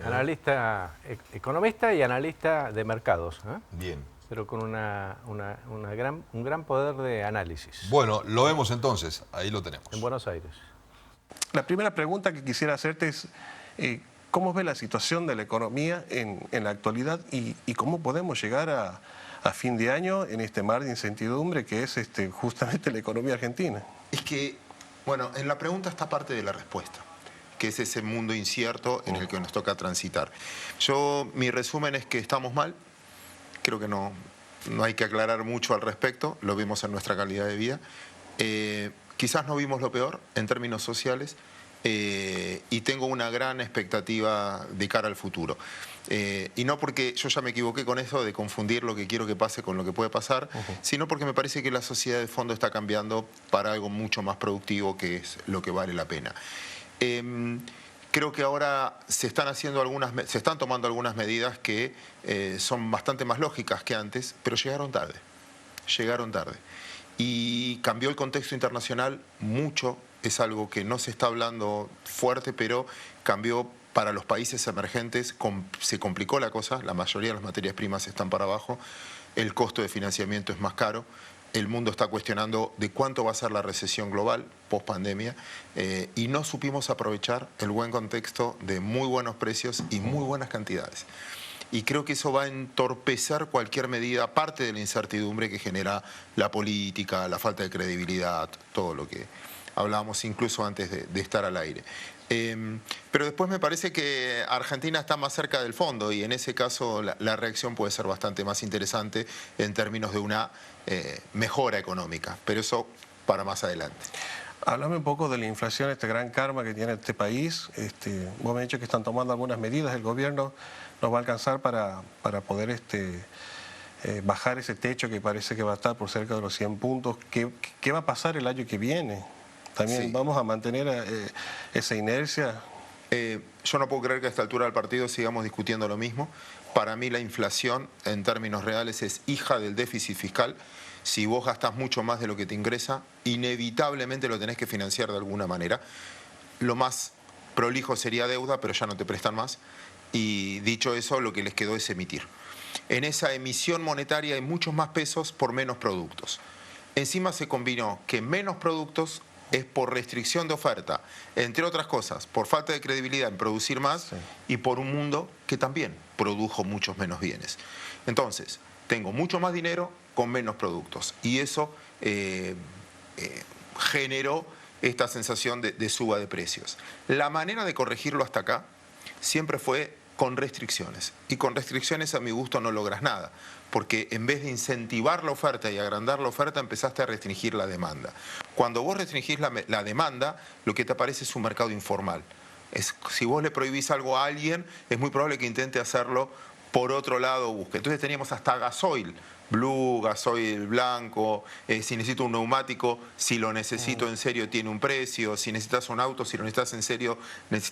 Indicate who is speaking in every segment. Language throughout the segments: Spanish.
Speaker 1: Analista, economista y analista de mercados.
Speaker 2: Bien.
Speaker 1: Pero con un gran poder de análisis.
Speaker 2: Bueno, lo vemos entonces, ahí lo tenemos.
Speaker 1: En Buenos Aires.
Speaker 3: La primera pregunta que quisiera hacerte es, ¿cómo ves la situación de la economía en la actualidad y cómo podemos llegar a fin de año en este mar de incertidumbre que es justamente la economía argentina?
Speaker 4: Es que, bueno, en la pregunta está parte de la respuesta, que es ese mundo incierto en el que nos toca transitar. Mi resumen es que estamos mal, creo que no hay que aclarar mucho al respecto, lo vimos en nuestra calidad de vida. Quizás no vimos lo peor en términos sociales y tengo una gran expectativa de cara al futuro. Y no porque yo ya me equivoqué con eso de confundir lo que quiero que pase con lo que puede pasar, sino porque me parece que la sociedad de fondo está cambiando para algo mucho más productivo, que es lo que vale la pena. Creo que ahora se están tomando algunas medidas que son bastante más lógicas que antes, pero llegaron tarde. Y cambió el contexto internacional mucho, es algo que no se está hablando fuerte, pero cambió para los países emergentes, se complicó la cosa, la mayoría de las materias primas están para abajo, el costo de financiamiento es más caro, el mundo está cuestionando de cuánto va a ser la recesión global post-pandemia y no supimos aprovechar el buen contexto de muy buenos precios y muy buenas cantidades. Y creo que eso va a entorpecer cualquier medida, parte de la incertidumbre que genera la política, la falta de credibilidad, todo lo que hablábamos incluso antes de estar al aire. Pero después me parece que Argentina está más cerca del fondo y en ese caso la reacción puede ser bastante más interesante en términos de una mejora económica, pero eso para más adelante.
Speaker 3: Háblame un poco de la inflación, este gran karma que tiene este país. Vos me has dicho que están tomando algunas medidas, el gobierno nos va a alcanzar para poder bajar ese techo que parece que va a estar por cerca de los 100 puntos. ¿Qué va a pasar el año que viene? ¿También
Speaker 4: Sí.
Speaker 3: vamos a mantener esa inercia?
Speaker 4: Yo no puedo creer que a esta altura del partido sigamos discutiendo lo mismo. Para mí la inflación en términos reales es hija del déficit fiscal. Si vos gastás mucho más de lo que te ingresa, inevitablemente lo tenés que financiar de alguna manera. Lo más prolijo sería deuda, pero ya no te prestan más. Y dicho eso, lo que les quedó es emitir. En esa emisión monetaria hay muchos más pesos por menos productos. Encima se combinó que menos productos es por restricción de oferta, entre otras cosas, por falta de credibilidad en producir más, sí, y por un mundo que también produjo muchos menos bienes. Entonces, tengo mucho más dinero con menos productos y eso generó esta sensación de suba de precios. La manera de corregirlo hasta acá siempre fue con restricciones, y con restricciones a mi gusto no logras nada, porque en vez de incentivar la oferta y agrandar la oferta, empezaste a restringir la demanda. Cuando vos restringís la demanda, lo que te aparece es un mercado informal. Si vos le prohibís algo a alguien, es muy probable que intente hacerlo por otro lado, busque. Entonces teníamos hasta gasoil blue, gasoil blanco, si necesito un neumático, si lo necesito en serio tiene un precio, si necesitas un auto, si lo necesitas en serio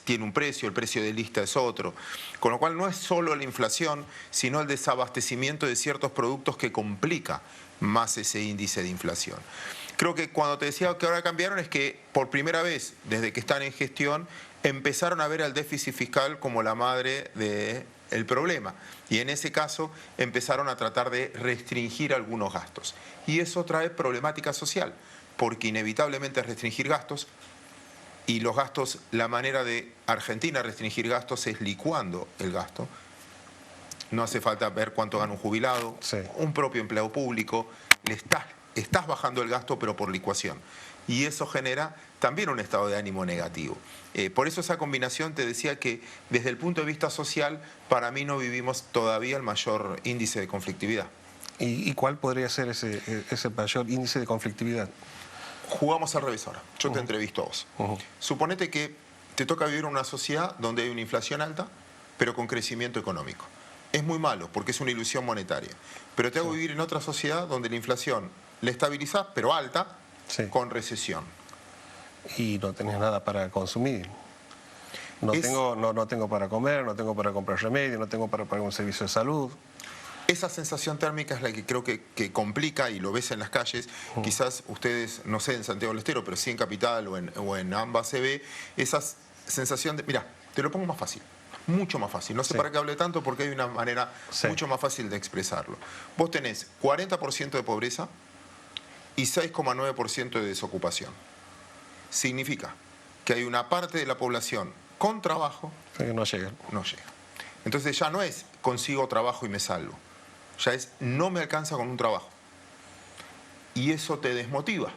Speaker 4: tiene un precio, el precio de lista es otro. Con lo cual no es solo la inflación, sino el desabastecimiento de ciertos productos que complica más ese índice de inflación. Creo que cuando te decía que ahora cambiaron es que por primera vez desde que están en gestión empezaron a ver al déficit fiscal como la madre del problema. Y en ese caso empezaron a tratar de restringir algunos gastos. Y eso trae problemática social, porque inevitablemente restringir gastos, y los gastos, la manera de Argentina restringir gastos es licuando el gasto. No hace falta ver cuánto gana un jubilado, sí, un propio empleado público, estás bajando el gasto pero por licuación. Y eso genera también un estado de ánimo negativo. Por eso esa combinación te decía que desde el punto de vista social, para mí no vivimos todavía el mayor índice de conflictividad.
Speaker 3: ¿Y cuál podría ser ese mayor índice de conflictividad?
Speaker 4: Jugamos al revés ahora. Yo te entrevisto a vos. Suponete que te toca vivir en una sociedad donde hay una inflación alta, pero con crecimiento económico. Es muy malo porque es una ilusión monetaria. Pero te hago vivir en otra sociedad donde la inflación la estabilizás, pero alta, sí, con recesión.
Speaker 3: Y no tenés nada para consumir. No tengo para comer, no tengo para comprar remedio, no tengo para pagar un servicio de salud.
Speaker 4: Esa sensación térmica es la que creo que complica, y lo ves en las calles. Quizás ustedes, no sé en Santiago del Estero, pero sí en Capital o en ambas se ve esa sensación de... Mira, te lo pongo más fácil. Mucho más fácil. No sé
Speaker 3: Sí.
Speaker 4: para qué hable tanto porque hay una manera
Speaker 3: Sí.
Speaker 4: mucho más fácil de expresarlo. Vos tenés 40% de pobreza y 6,9% de desocupación. Significa que hay una parte de la población con trabajo
Speaker 3: Que no llega.
Speaker 4: no llega. Entonces ya no es consigo trabajo y me salvo. Ya es no me alcanza con un trabajo. Y eso te desmotiva.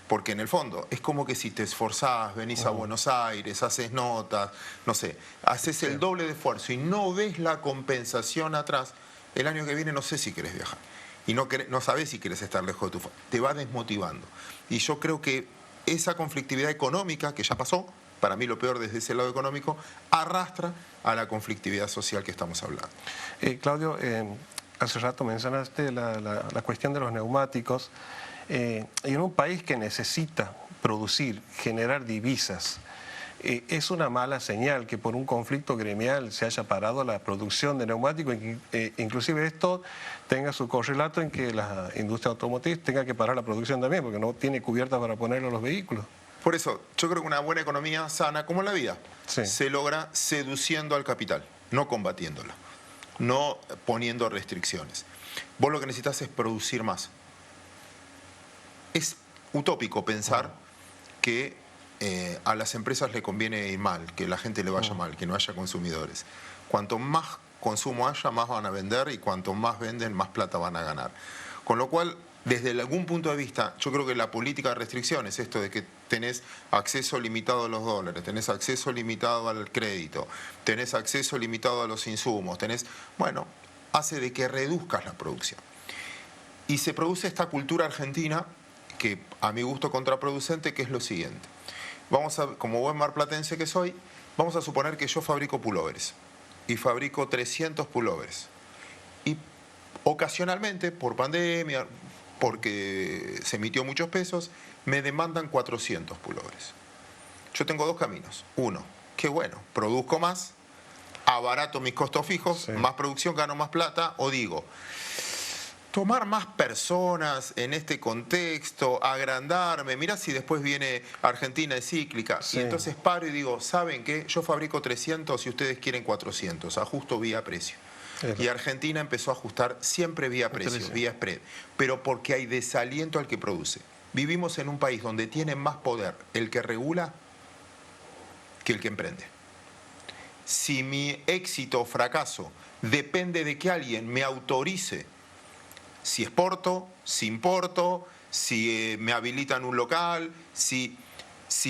Speaker 4: Porque en el fondo es como que si te esforzás, venís a Buenos Aires, haces notas, no sé, haces el doble de esfuerzo y no ves la compensación atrás, el año que viene no sé si querés viajar. Y no sabés si querés estar lejos de tu familia. Te va desmotivando. Y yo creo que esa conflictividad económica, que ya pasó, para mí lo peor desde ese lado económico, arrastra a la conflictividad social que estamos hablando.
Speaker 3: Claudio, hace rato mencionaste la cuestión de los neumáticos. Y en un país que necesita producir, generar divisas, es una mala señal que por un conflicto gremial se haya parado la producción de neumáticos, inclusive esto tenga su correlato en que la industria automotriz tenga que parar la producción también, porque no tiene cubierta para ponerlo a los vehículos.
Speaker 4: Por eso, yo creo que una buena economía sana, como en la vida,
Speaker 3: Sí.
Speaker 4: se logra seduciendo al capital, no combatiéndolo, no poniendo restricciones. Vos lo que necesitas es producir más. Es utópico pensar que a las empresas le conviene ir mal, que la gente le vaya mal, que no haya consumidores. Cuanto más consumo haya, más van a vender y cuanto más venden, más plata van a ganar. Con lo cual, desde algún punto de vista, yo creo que la política de restricciones, esto de que tenés acceso limitado a los dólares, tenés acceso limitado al crédito, tenés acceso limitado a los insumos, hace de que reduzcas la producción. Y se produce esta cultura argentina que a mi gusto contraproducente, que es lo siguiente. Como buen marplatense que soy, vamos a suponer que yo fabrico pullovers y fabrico 300 pullovers. Y ocasionalmente, por pandemia, porque se emitió muchos pesos, me demandan 400 pullovers. Yo tengo dos caminos. Uno, qué bueno, produzco más, abarato mis costos fijos,
Speaker 3: Sí.
Speaker 4: más producción, gano más plata, o digo, tomar más personas en este contexto, agrandarme, mirá si después viene Argentina es cíclica,
Speaker 3: Sí.
Speaker 4: y entonces paro y digo, ¿saben qué? Yo fabrico 300 y ustedes quieren 400, ajusto vía precio.
Speaker 3: Claro.
Speaker 4: Y Argentina empezó a ajustar siempre vía precio,
Speaker 3: Precio.
Speaker 4: vía spread, pero porque hay desaliento al que produce. Vivimos en un país donde tiene más poder el que regula que el que emprende. Si mi éxito o fracaso depende de que alguien me autorice si exporto, si importo, si me habilitan un local, si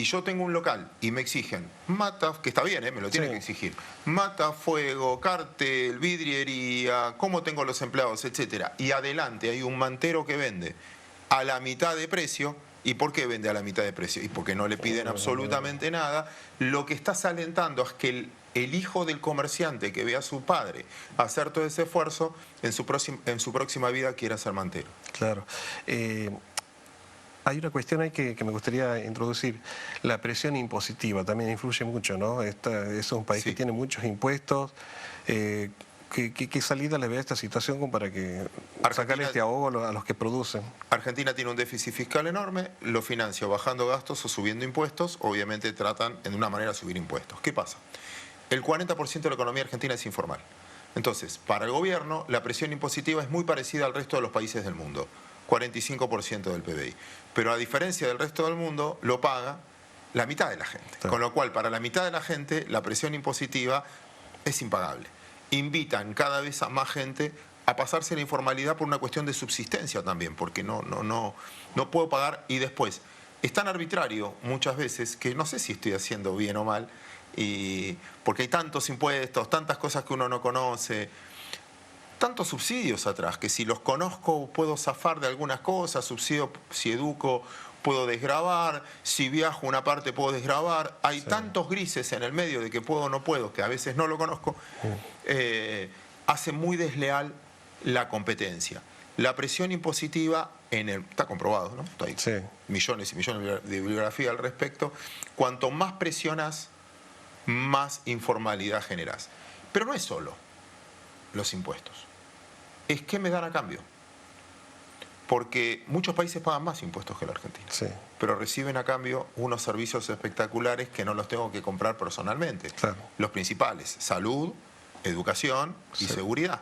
Speaker 4: yo tengo un local y me exigen mata, que está bien, me lo tienen
Speaker 3: Sí.
Speaker 4: que exigir, mata, fuego, cartel, vidriería, cómo tengo los empleados, etcétera, y adelante hay un mantero que vende a la mitad de precio. ¿Y por qué vende a la mitad de precio? Y porque no le piden absolutamente nada. Lo que estás alentando es que el hijo del comerciante que ve a su padre hacer todo ese esfuerzo, en su próxima vida quiera ser mantero.
Speaker 3: Claro. Hay una cuestión ahí que me gustaría introducir. La presión impositiva también influye mucho, ¿no? Es un país
Speaker 4: Sí.
Speaker 3: que tiene muchos impuestos. ¿Qué salida le ve a esta situación como para que sacarle este ahogo a los que producen?
Speaker 4: Argentina tiene un déficit fiscal enorme, lo financia bajando gastos o subiendo impuestos. Obviamente tratan de una manera de subir impuestos. ¿Qué pasa? El 40% de la economía argentina es informal. Entonces, para el gobierno, la presión impositiva es muy parecida al resto de los países del mundo, 45% del PBI. Pero a diferencia del resto del mundo, lo paga la mitad de la gente.
Speaker 3: Sí.
Speaker 4: Con lo cual, para la mitad de la gente, la presión impositiva es impagable. Invitan cada vez a más gente a pasarse la informalidad por una cuestión de subsistencia también, porque no puedo pagar. Y después, es tan arbitrario muchas veces que no sé si estoy haciendo bien o mal, porque hay tantos impuestos, tantas cosas que uno no conoce, tantos subsidios atrás, que si los conozco puedo zafar de algunas cosas, subsidio, si educo puedo desgravar, si viajo una parte puedo desgravar, hay tantos grises en el medio de que puedo o no puedo, que a veces no lo conozco, hace muy desleal la competencia. La presión impositiva, está comprobado, ¿no? Hay
Speaker 3: Sí.
Speaker 4: millones y millones de bibliografía al respecto. Cuanto más presionas, más informalidad generas. Pero no es solo los impuestos. Es qué me dan a cambio. Porque muchos países pagan más impuestos que la Argentina,
Speaker 3: Sí,
Speaker 4: pero reciben a cambio unos servicios espectaculares que no los tengo que comprar personalmente.
Speaker 3: claro.
Speaker 4: Los principales: salud, educación y
Speaker 3: Sí.
Speaker 4: seguridad.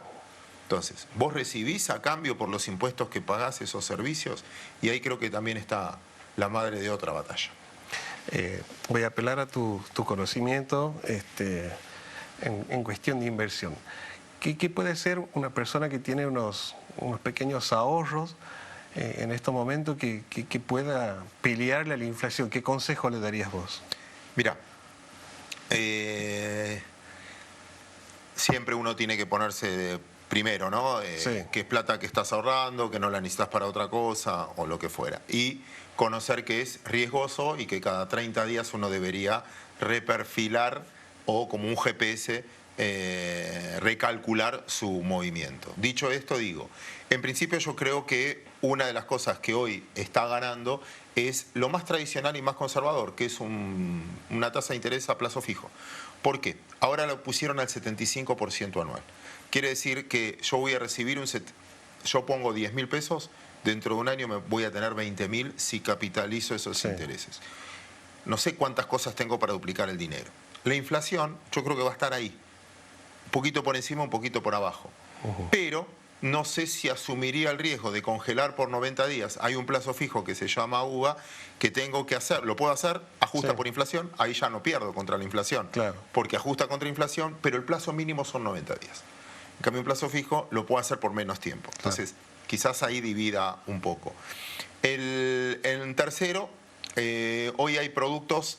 Speaker 4: Entonces, vos recibís a cambio por los impuestos que pagás esos servicios, y ahí creo que también está la madre de otra batalla.
Speaker 3: Voy a apelar a tu conocimiento en cuestión de inversión. ¿Qué puede ser una persona que tiene unos pequeños ahorros en estos momentos que pueda pelearle a la inflación? ¿Qué consejo le darías vos?
Speaker 4: Mira, siempre uno tiene que ponerse primero, ¿no?
Speaker 3: Sí.
Speaker 4: Que es plata que estás ahorrando, que no la necesitas para otra cosa o lo que fuera. Y conocer que es riesgoso y que cada 30 días uno debería reperfilar o, como un GPS, recalcular su movimiento. Dicho esto, digo, en principio yo creo que una de las cosas que hoy está ganando es lo más tradicional y más conservador, que es una tasa de interés a plazo fijo. ¿Por qué? Ahora lo pusieron al 75% anual. Quiere decir que yo voy a recibir yo pongo 10.000 pesos, dentro de un año me voy a tener 20.000 si capitalizo esos intereses. No sé cuántas cosas tengo para duplicar el dinero. La inflación yo creo que va a estar ahí, un poquito por encima, un poquito por abajo. Pero no sé si asumiría el riesgo de congelar por 90 días. Hay un plazo fijo que se llama UVA, que tengo que hacer, lo puedo hacer, ajusta
Speaker 3: Sí.
Speaker 4: por inflación, ahí ya no pierdo contra la inflación,
Speaker 3: Claro.
Speaker 4: porque ajusta contra inflación, pero el plazo mínimo son 90 días. En cambio, un plazo fijo lo puedo hacer por menos tiempo. Entonces, quizás ahí divida un poco. En tercero, hoy hay productos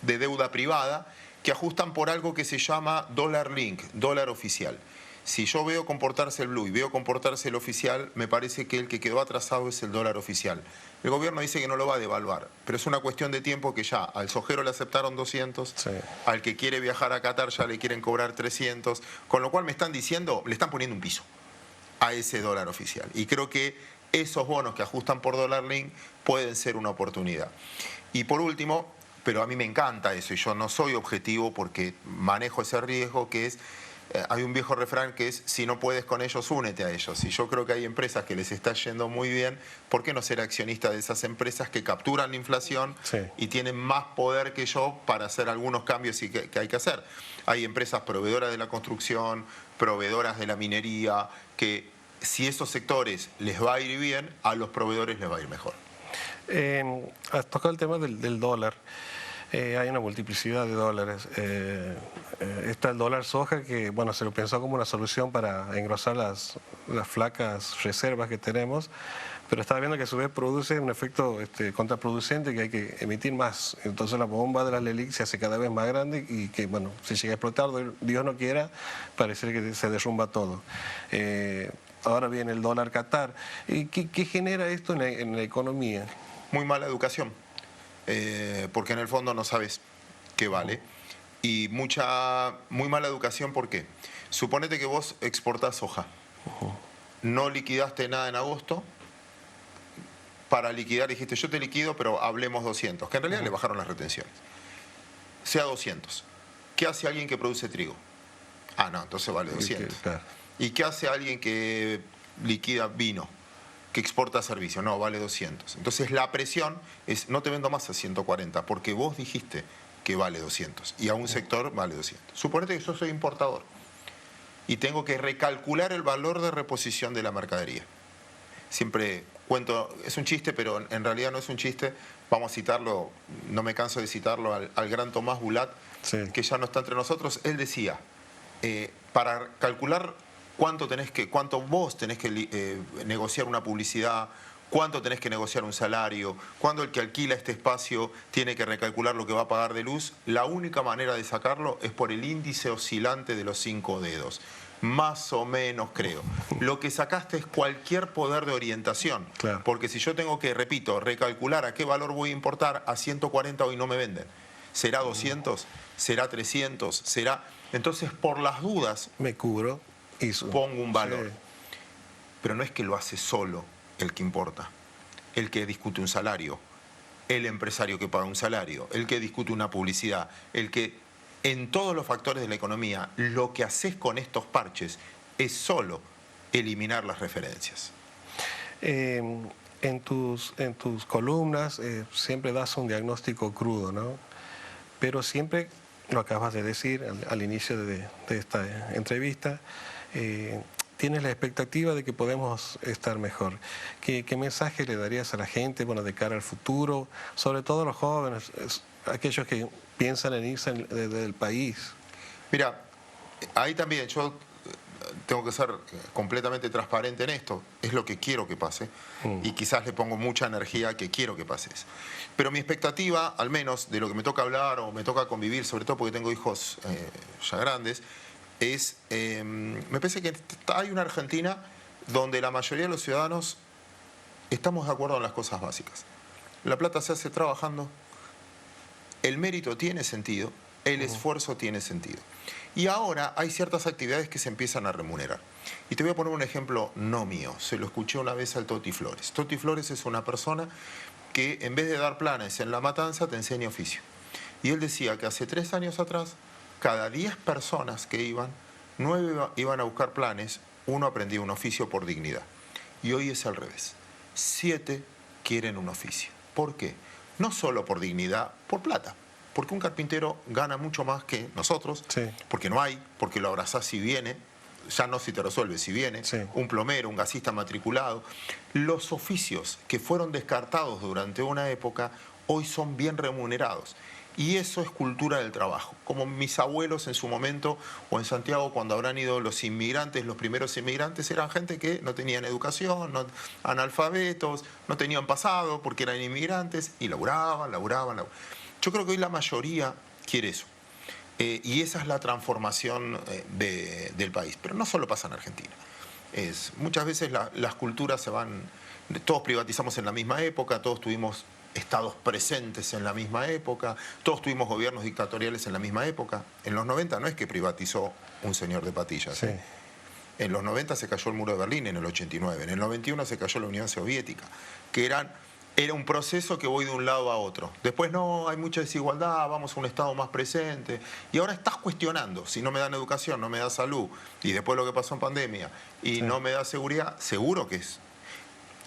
Speaker 4: de deuda privada que ajustan por algo que se llama dólar link, dólar oficial. Si yo veo comportarse el blue y veo comportarse el oficial, me parece que el que quedó atrasado es el dólar oficial. El gobierno dice que no lo va a devaluar, pero es una cuestión de tiempo que ya al sojero le aceptaron 200,
Speaker 3: Sí.
Speaker 4: al que quiere viajar a Qatar ya le quieren cobrar 300, con lo cual me están diciendo, le están poniendo un piso a ese dólar oficial. Y creo que esos bonos que ajustan por dólar link pueden ser una oportunidad. Y por último, pero a mí me encanta eso y yo no soy objetivo porque manejo ese riesgo, que es, hay un viejo refrán que es: si no puedes con ellos, únete a ellos. Y yo creo que hay empresas que les está yendo muy bien. ¿Por qué no ser accionista de esas empresas que capturan la inflación
Speaker 3: Sí.
Speaker 4: y tienen más poder que yo para hacer algunos cambios que hay que hacer? Hay empresas proveedoras de la construcción, proveedoras de la minería, que si esos sectores les va a ir bien, a los proveedores les va a ir mejor.
Speaker 3: Has tocado el tema del dólar. Hay una multiplicidad de dólares. Está el dólar soja, que bueno, se lo pensó como una solución para engrosar las flacas reservas que tenemos, pero estaba viendo que a su vez produce un efecto contraproducente, que hay que emitir más. Entonces la bomba de las LELIC se hace cada vez más grande y que, bueno, si llega a explotar, Dios no quiera, parece que se derrumba todo. Ahora viene el dólar Qatar. ¿Qué genera esto en la economía?
Speaker 4: Muy mala educación, porque en el fondo no sabes qué vale. Y muy mala educación, ¿por qué? Suponete que vos exportás soja. No liquidaste nada en agosto. Para liquidar dijiste: yo te liquido, pero hablemos 200, que en realidad le bajaron las retenciones. Sea 200. ¿Qué hace alguien que produce trigo? Ah, no, entonces vale 200.
Speaker 3: Claro.
Speaker 4: ¿Y qué hace alguien que liquida vino, que exporta servicio? No, vale 200. Entonces la presión es: no te vendo más a 140, porque vos dijiste que vale 200 y a un sector vale 200. Suponete que yo soy importador y tengo que recalcular el valor de reposición de la mercadería. Siempre cuento, es un chiste, pero en realidad no es un chiste. Vamos a citarlo, no me canso de citarlo, al gran Tomás Bulat,
Speaker 3: Sí.
Speaker 4: que ya no está entre nosotros. Él decía, para calcular cuánto vos tenés que negociar una publicidad, cuánto tenés que negociar un salario, cuándo el que alquila este espacio tiene que recalcular lo que va a pagar de luz, la única manera de sacarlo es por el índice oscilante de los 5 dedos. Más o menos, creo. Lo que sacaste es cualquier poder de orientación.
Speaker 3: Claro.
Speaker 4: Porque si yo tengo que, repito, recalcular a qué valor voy a importar, a 140 hoy no me venden. ¿Será 200? ¿Será 300? ¿Será...? Entonces, por las dudas,
Speaker 3: Me cubro y
Speaker 4: pongo un valor.
Speaker 3: Sí.
Speaker 4: Pero no es que lo hace solo el que importa, el que discute un salario, el empresario que paga un salario, el que discute una publicidad, el que... En todos los factores de la economía, lo que haces con estos parches es solo eliminar las referencias.
Speaker 3: En tus columnas siempre das un diagnóstico crudo, ¿no? Pero siempre, lo acabas de decir al inicio de esta entrevista, tienes la expectativa de que podemos estar mejor. ¿Qué mensaje le darías a la gente, bueno, de cara al futuro, sobre todo a los jóvenes, aquellos que piensan en irse del país?
Speaker 4: Mira, ahí también yo tengo que ser completamente transparente en esto. Es lo que quiero que pase y quizás le pongo mucha energía a que quiero que pase eso. Pero mi expectativa, al menos de lo que me toca hablar o me toca convivir, sobre todo porque tengo hijos ya grandes, es, me parece que hay una Argentina donde la mayoría de los ciudadanos estamos de acuerdo en las cosas básicas. La plata se hace trabajando, el mérito tiene sentido, el esfuerzo tiene sentido. Y ahora hay ciertas actividades que se empiezan a remunerar. Y te voy a poner un ejemplo no mío, se lo escuché una vez al Toti Flores. Toti Flores es una persona que en vez de dar planes en La Matanza te enseña oficio. Y él decía que hace 3 años atrás, cada 10 personas que iban, 9 iban a buscar planes, 1 aprendía un oficio por dignidad. Y hoy es al revés. 7 quieren un oficio. ¿Por qué? No solo por dignidad, por plata. Porque un carpintero gana mucho más que nosotros,
Speaker 3: Sí.
Speaker 4: porque no hay, porque lo abrazás si viene, ya no si te resuelve, si viene,
Speaker 3: Sí.
Speaker 4: un plomero, un gasista matriculado. Los oficios que fueron descartados durante una época, hoy son bien remunerados. Y eso es cultura del trabajo. Como mis abuelos en su momento, o en Santiago cuando habrán ido los inmigrantes, los primeros inmigrantes eran gente que no tenían educación, analfabetos, no tenían pasado porque eran inmigrantes y laburaban. Yo creo que hoy la mayoría quiere eso. Y esa es la transformación del país. Pero no solo pasa en Argentina. Muchas veces las culturas se van... Todos privatizamos en la misma época, todos tuvimos estados presentes en la misma época, todos tuvimos gobiernos dictatoriales en la misma época. En los 90 no es que privatizó un señor de patillas.
Speaker 3: Sí.
Speaker 4: En los 90 se cayó el muro de Berlín, en el 89. En el 91 se cayó la Unión Soviética, que era un proceso que voy de un lado a otro. Después no, hay mucha desigualdad, vamos a un Estado más presente. Y ahora estás cuestionando, si no me dan educación, no me da salud, y después lo que pasó en pandemia, y no me da seguridad, seguro que es.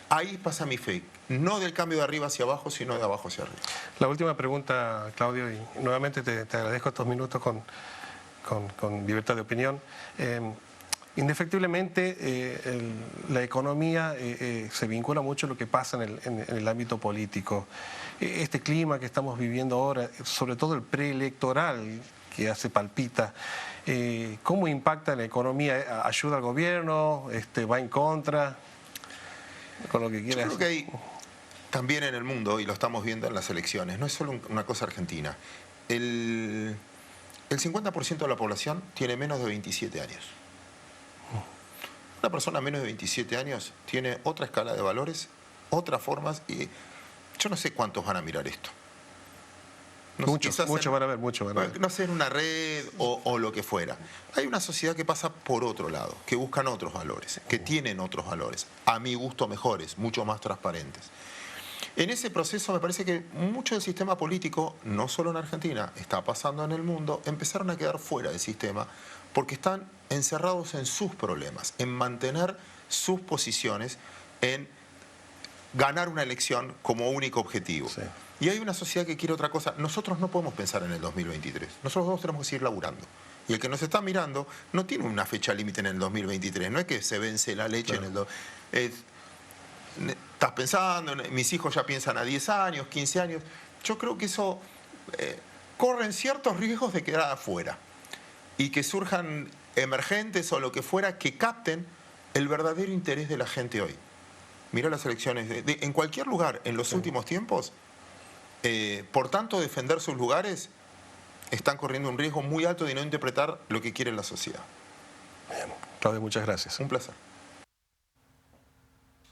Speaker 4: Ahí pasa mi fe, no del cambio de arriba hacia abajo, sino de abajo hacia arriba.
Speaker 3: La última pregunta, Claudio, y nuevamente te agradezco estos minutos con libertad de opinión. Indefectiblemente, la economía se vincula mucho a lo que pasa en el ámbito político. Este clima que estamos viviendo ahora, sobre todo el preelectoral que ya se palpita, ¿cómo impacta en la economía? ¿Ayuda al gobierno? ¿Va en contra? Con lo que
Speaker 4: Yo
Speaker 3: quieras.
Speaker 4: creo que hay también en el mundo, y lo estamos viendo en las elecciones, no es solo una cosa argentina. El 50% de la población tiene menos de 27 años. Una persona menos de 27 años tiene otra escala de valores, otras formas, y yo no sé cuántos van a mirar esto. No sé,
Speaker 3: Muchos
Speaker 4: quizás
Speaker 3: van a ver, muchos van a ver.
Speaker 4: no sé, en una red o lo que fuera. Hay una sociedad que pasa por otro lado, que buscan otros valores, que tienen otros valores, a mi gusto mejores, mucho más transparentes. En ese proceso me parece que mucho del sistema político, no solo en Argentina, está pasando en el mundo, empezaron a quedar fuera del sistema porque están encerrados en sus problemas, en mantener sus posiciones, en ganar una elección como único objetivo.
Speaker 3: Sí.
Speaker 4: Y hay una sociedad que quiere otra cosa. Nosotros no podemos pensar en el 2023. Nosotros tenemos que seguir laburando. Y el que nos está mirando no tiene una fecha límite en el 2023. No es que se vence la leche
Speaker 3: Claro.
Speaker 4: estás pensando, mis hijos ya piensan a 10 años, 15 años. Yo creo que eso corren ciertos riesgos de quedar afuera. Y que surjan emergentes o lo que fuera que capten el verdadero interés de la gente hoy. Mira las elecciones. En cualquier lugar, en los últimos tiempos, por tanto defender sus lugares, están corriendo un riesgo muy alto de no interpretar lo que quiere la sociedad.
Speaker 3: Claudio, muchas gracias.
Speaker 4: Un placer.